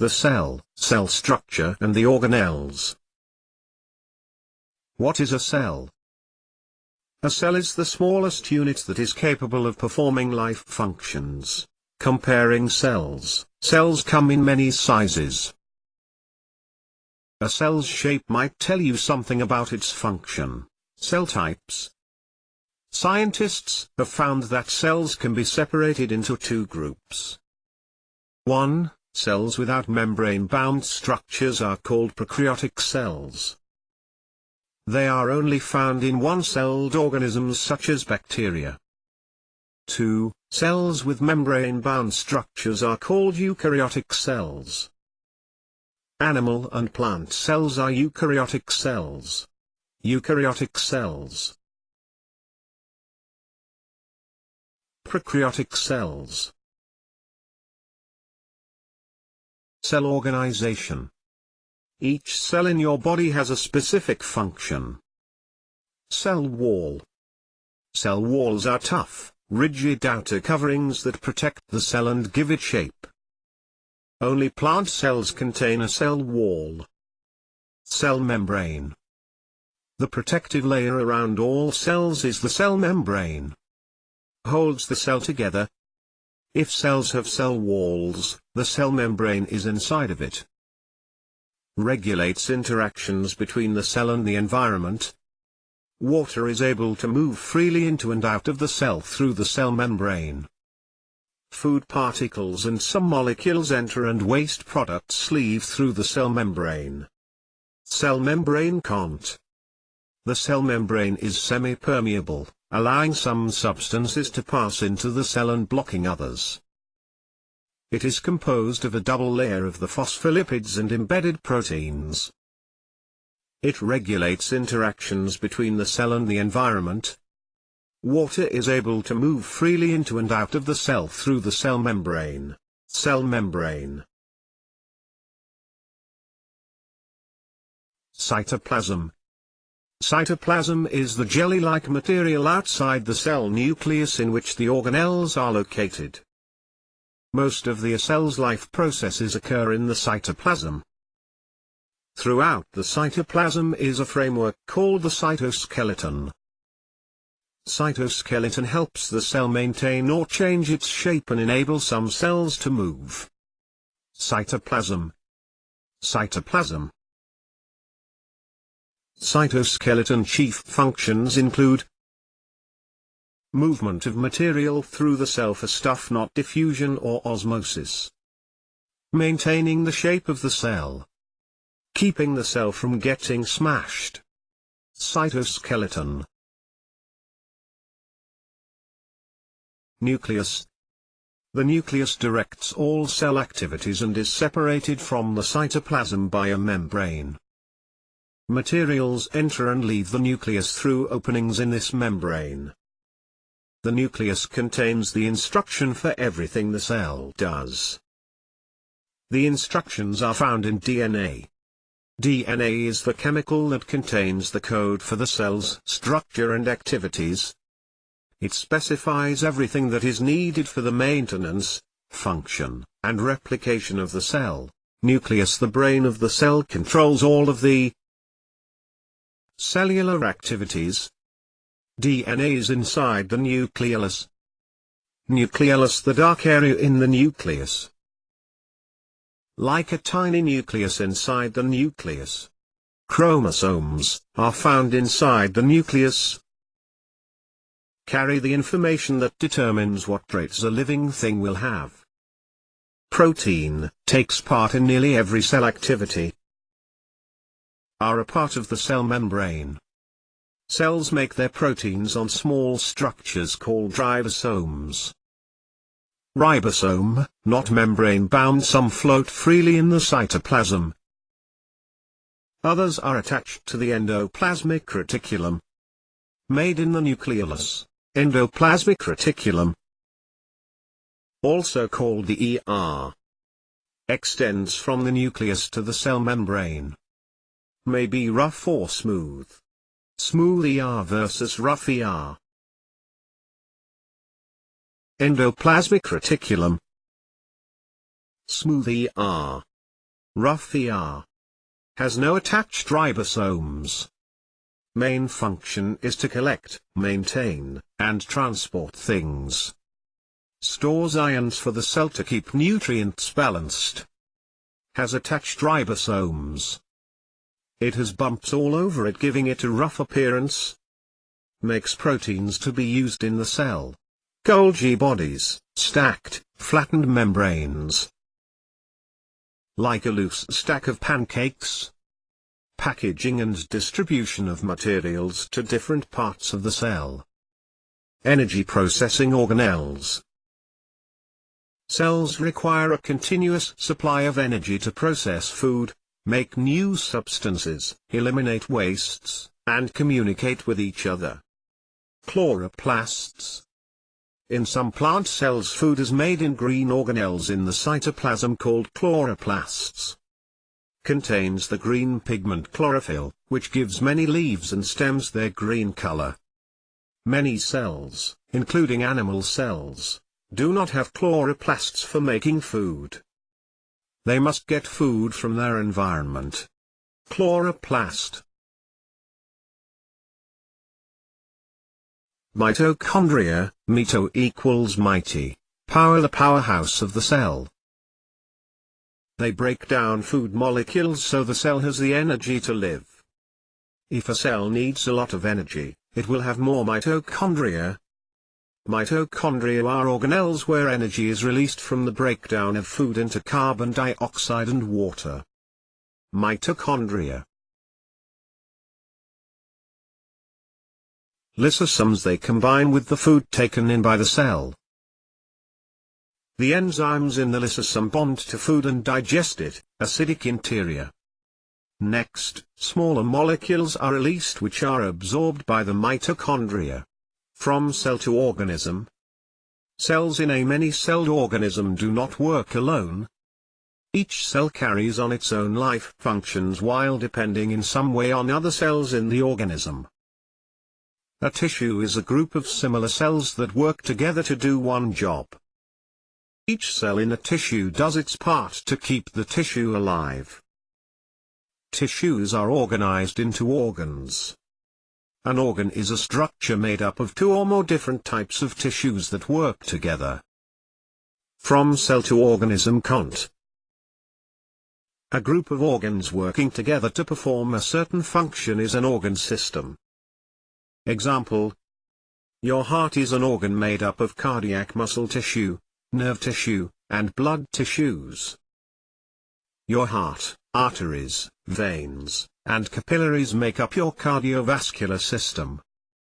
the cell, cell structure and the organelles. What is a cell? A cell is the smallest unit that is capable of performing life functions. Comparing cells, cells come in many sizes. A cell's shape might tell you something about its function. Cell types. Scientists have found that cells can be separated into two groups. 1. Cells without membrane-bound structures are called prokaryotic cells. They are only found in one-celled organisms such as bacteria. 2. Cells with membrane-bound structures are called eukaryotic cells. Animal and plant cells are eukaryotic cells. Eukaryotic cells. Prokaryotic cells. Cell organization. Each cell in your body has a specific function. Cell wall. Cell walls are tough, rigid outer coverings that protect the cell and give it shape. Only plant cells contain a cell wall. Cell membrane. The protective layer around all cells is the cell membrane. Holds the cell together. If cells have cell walls, the cell membrane is inside of it. Regulates interactions between the cell and the environment. Water is able to move freely into and out of the cell through the cell membrane. Food particles and some molecules enter and waste products leave through the cell membrane. Cell membrane can't. The cell membrane is semi-permeable, allowing some substances to pass into the cell and blocking others. It is composed of a double layer of the phospholipids and embedded proteins. It regulates interactions between the cell and the environment. Water is able to move freely into and out of the cell through the cell membrane. Cell membrane. Cytoplasm. Cytoplasm is the jelly-like material outside the cell nucleus in which the organelles are located. Most of the cell's life processes occur in the cytoplasm. Throughout the cytoplasm is a framework called the cytoskeleton. Cytoskeleton helps the cell maintain or change its shape and enable some cells to move. Cytoplasm. Cytoplasm. Cytoskeleton chief functions include movement of material through the cell for stuff, not diffusion or osmosis. Maintaining the shape of the cell. Keeping the cell from getting smashed. Cytoskeleton. Nucleus. The nucleus directs all cell activities and is separated from the cytoplasm by a membrane. Materials enter and leave the nucleus through openings in this membrane. The nucleus contains the instruction for everything the cell does. The instructions are found in DNA. DNA is the chemical that contains the code for the cell's structure and activities. It specifies everything that is needed for the maintenance, function, and replication of the cell. Nucleus, the brain of the cell, controls all of the cellular activities. DNA is inside the nucleolus. Nucleolus, the dark area in the nucleus. Like a tiny nucleus inside the nucleus. Chromosomes are found inside the nucleus. Carry the information that determines what traits a living thing will have. Protein takes part in nearly every cell activity. Are a part of the cell membrane. Cells make their proteins on small structures called ribosomes. Ribosome, not membrane-bound, some float freely in the cytoplasm. Others are attached to the endoplasmic reticulum. Made in the nucleolus, endoplasmic reticulum, also called the ER, extends from the nucleus to the cell membrane. May be rough or smooth. Smooth ER versus rough ER. Endoplasmic reticulum. Smooth ER. rough ER. Has no attached ribosomes. Main function is to collect, maintain, and transport things. Stores ions for the cell to keep nutrients balanced. Has attached ribosomes. It has bumps all over it, giving it a rough appearance. Makes proteins to be used in the cell. Golgi bodies, stacked, flattened membranes. Like a loose stack of pancakes. Packaging and distribution of materials to different parts of the cell. Energy processing organelles. Cells require a continuous supply of energy to process food, make new substances, eliminate wastes, and communicate with each other. Chloroplasts. In some plant cells, food is made in green organelles in the cytoplasm called chloroplasts. Contains the green pigment chlorophyll, which gives many leaves and stems their green color. Many cells, including animal cells, do not have chloroplasts for making food. They must get food from their environment. Chloroplast. Mitochondria, mito equals mighty, power, the powerhouse of the cell. They break down food molecules so the cell has the energy to live. If a cell needs a lot of energy, it will have more mitochondria. Mitochondria are organelles where energy is released from the breakdown of food into carbon dioxide and water. Mitochondria. Lysosomes, they combine with the food taken in by the cell. The enzymes in the lysosome bond to food and digest it, acidic interior. Next, smaller molecules are released which are absorbed by the mitochondria. From cell to organism. Cells in a many-celled organism do not work alone. Each cell carries on its own life functions while depending in some way on other cells in the organism. A tissue is a group of similar cells that work together to do one job. Each cell in a tissue does its part to keep the tissue alive. Tissues are organized into organs. An organ is a structure made up of two or more different types of tissues that work together. From cell to organism cont. A group of organs working together to perform a certain function is an organ system. Example. Your heart is an organ made up of cardiac muscle tissue, nerve tissue, and blood tissues. Your heart, arteries, veins, and capillaries make up your cardiovascular system.